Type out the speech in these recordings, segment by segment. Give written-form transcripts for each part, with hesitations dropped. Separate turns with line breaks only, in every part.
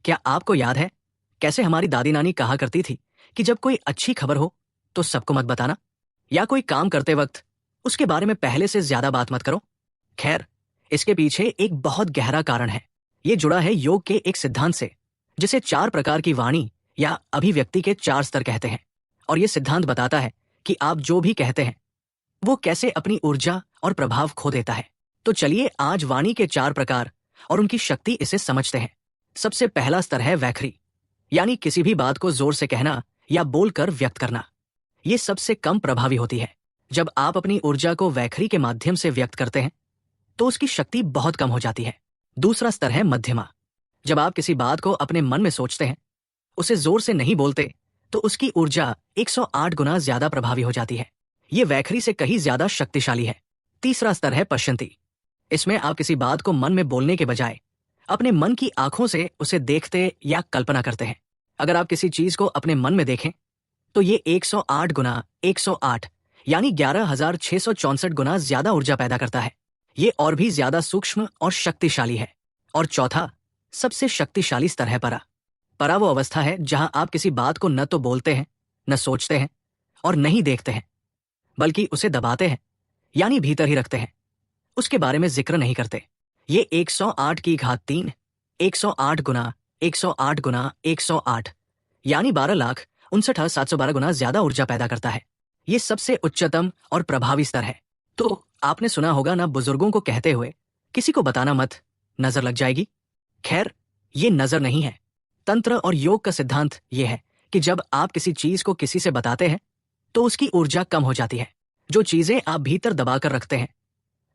क्या आपको याद है कैसे हमारी दादी नानी कहा करती थी कि जब कोई अच्छी खबर हो तो सबको मत बताना, या कोई काम करते वक्त उसके बारे में पहले से ज्यादा बात मत करो। खैर, इसके पीछे एक बहुत गहरा कारण है। ये जुड़ा है योग के एक सिद्धांत से, जिसे 4 प्रकार की वाणी या अभिव्यक्ति के 4 स्तर कहते हैं। और ये सिद्धांत बताता है कि आप जो भी कहते हैं वो कैसे अपनी ऊर्जा और प्रभाव खो देता है। तो चलिए आज वाणी के 4 प्रकार और उनकी शक्ति इसे समझते हैं। सबसे पहला स्तर है वैखरी, यानी किसी भी बात को जोर से कहना या बोलकर व्यक्त करना। ये सबसे कम प्रभावी होती है। जब आप अपनी ऊर्जा को वैखरी के माध्यम से व्यक्त करते हैं तो उसकी शक्ति बहुत कम हो जाती है। दूसरा स्तर है मध्यमा। जब आप किसी बात को अपने मन में सोचते हैं, उसे जोर से नहीं बोलते, तो उसकी ऊर्जा 108 गुना ज्यादा प्रभावी हो जाती है। ये वैखरी से कहीं ज्यादा शक्तिशाली है। तीसरा स्तर है पश्यन्ति। इसमें आप किसी बात को मन में बोलने के बजाय अपने मन की आंखों से उसे देखते या कल्पना करते हैं। अगर आप किसी चीज को अपने मन में देखें तो ये 108 गुना 108 यानी 11,664 गुना ज्यादा ऊर्जा पैदा करता है। ये और भी ज्यादा सूक्ष्म और शक्तिशाली है। और चौथा सबसे शक्तिशाली स्तर है परा। परा वो अवस्था है जहां आप किसी बात को न तो बोलते हैं, न सोचते हैं और नहीं देखते हैं, बल्कि उसे दबाते हैं, यानी भीतर ही रखते हैं, उसके बारे में जिक्र नहीं करते। ये 108 की घात 3 108 गुना 108 गुना 108 यानी 12,59,712 गुना ज्यादा ऊर्जा पैदा करता है। ये सबसे उच्चतम और प्रभावी स्तर है। तो आपने सुना होगा ना बुजुर्गों को कहते हुए, किसी को बताना मत, नजर लग जाएगी। खैर, ये नजर नहीं है। तंत्र और योग का सिद्धांत ये है कि जब आप किसी चीज को किसी से बताते हैं तो उसकी ऊर्जा कम हो जाती है। जो चीजें आप भीतर दबाकर रखते हैं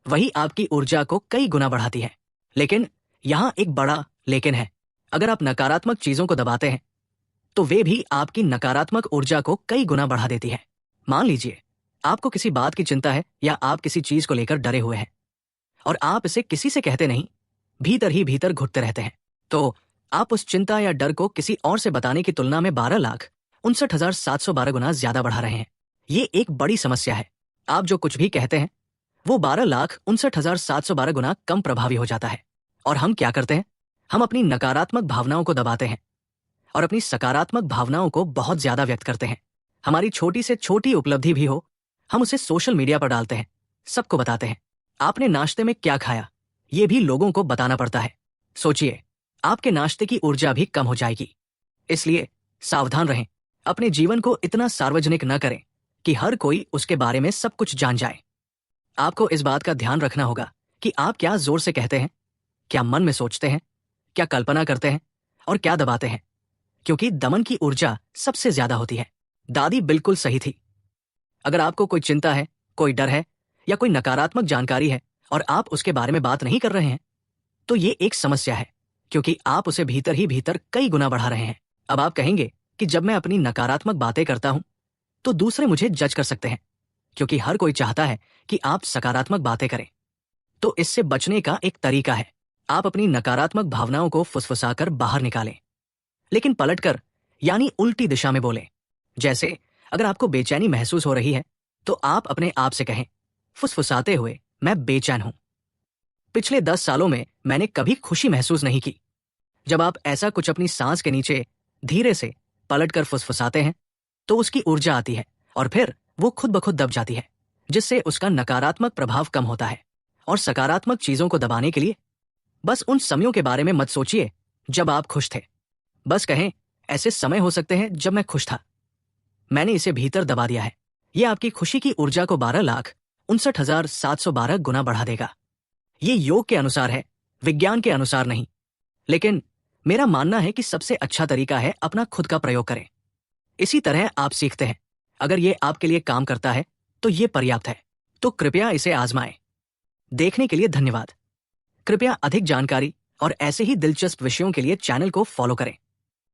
वही आपकी ऊर्जा को कई गुना बढ़ाती है। लेकिन यहां एक बड़ा लेकिन है। अगर आप नकारात्मक चीजों को दबाते हैं तो वे भी आपकी नकारात्मक ऊर्जा को कई गुना बढ़ा देती है। मान लीजिए आपको किसी बात की चिंता है या आप किसी चीज को लेकर डरे हुए हैं और आप इसे किसी से कहते नहीं, भीतर ही भीतर घुटते रहते हैं, तो आप उस चिंता या डर को किसी और से बताने की तुलना में 12,59,712 गुना ज्यादा बढ़ा रहे हैं। ये एक बड़ी समस्या है। आप जो कुछ भी कहते हैं वो 12,59,712 गुना कम प्रभावी हो जाता है। और हम क्या करते हैं? हम अपनी नकारात्मक भावनाओं को दबाते हैं और अपनी सकारात्मक भावनाओं को बहुत ज्यादा व्यक्त करते हैं। हमारी छोटी से छोटी उपलब्धि भी हो, हम उसे सोशल मीडिया पर डालते हैं, सबको बताते हैं। आपने नाश्ते में क्या खाया ये भी लोगों को बताना पड़ता है। सोचिए, आपके नाश्ते की ऊर्जा भी कम हो जाएगी। इसलिए सावधान रहें। अपने जीवन को इतना सार्वजनिक न करें कि हर कोई उसके बारे में सब कुछ जान जाए। आपको इस बात का ध्यान रखना होगा कि आप क्या जोर से कहते हैं, क्या मन में सोचते हैं, क्या कल्पना करते हैं और क्या दबाते हैं, क्योंकि दमन की ऊर्जा सबसे ज्यादा होती है। दादी बिल्कुल सही थी। अगर आपको कोई चिंता है, कोई डर है या कोई नकारात्मक जानकारी है और आप उसके बारे में बात नहीं कर रहे हैं तो ये एक समस्या है, क्योंकि आप उसे भीतर ही भीतर कई गुना बढ़ा रहे हैं। अब आप कहेंगे कि जब मैं अपनी नकारात्मक बातें करता हूं तो दूसरे मुझे जज कर सकते हैं, क्योंकि हर कोई चाहता है कि आप सकारात्मक बातें करें। तो इससे बचने का एक तरीका है, आप अपनी नकारात्मक भावनाओं को फुसफुसाकर बाहर निकालें, लेकिन पलटकर यानी उल्टी दिशा में बोलें। जैसे अगर आपको बेचैनी महसूस हो रही है तो आप अपने आप से कहें फुसफुसाते हुए, मैं बेचैन हूं। पिछले 10 सालों में मैंने कभी खुशी महसूस नहीं की। जब आप ऐसा कुछ अपनी सांस के नीचे धीरे से पलटकर फुसफुसाते हैं तो उसकी ऊर्जा आती है और फिर वो खुद ब खुद दब जाती है, जिससे उसका नकारात्मक प्रभाव कम होता है। और सकारात्मक चीजों को दबाने के लिए बस उन समयों के बारे में मत सोचिए जब आप खुश थे। बस कहें, ऐसे समय हो सकते हैं जब मैं खुश था, मैंने इसे भीतर दबा दिया है। यह आपकी खुशी की ऊर्जा को 12,59,712 गुना बढ़ा देगा। ये योग के अनुसार है, विज्ञान के अनुसार नहीं। लेकिन मेरा मानना है कि सबसे अच्छा तरीका है अपना खुद का प्रयोग करें। इसी तरह आप सीखते हैं। अगर ये आपके लिए काम करता है तो ये पर्याप्त है। तो कृपया इसे आजमाएं। देखने के लिए धन्यवाद। कृपया अधिक जानकारी और ऐसे ही दिलचस्प विषयों के लिए चैनल को फॉलो करें।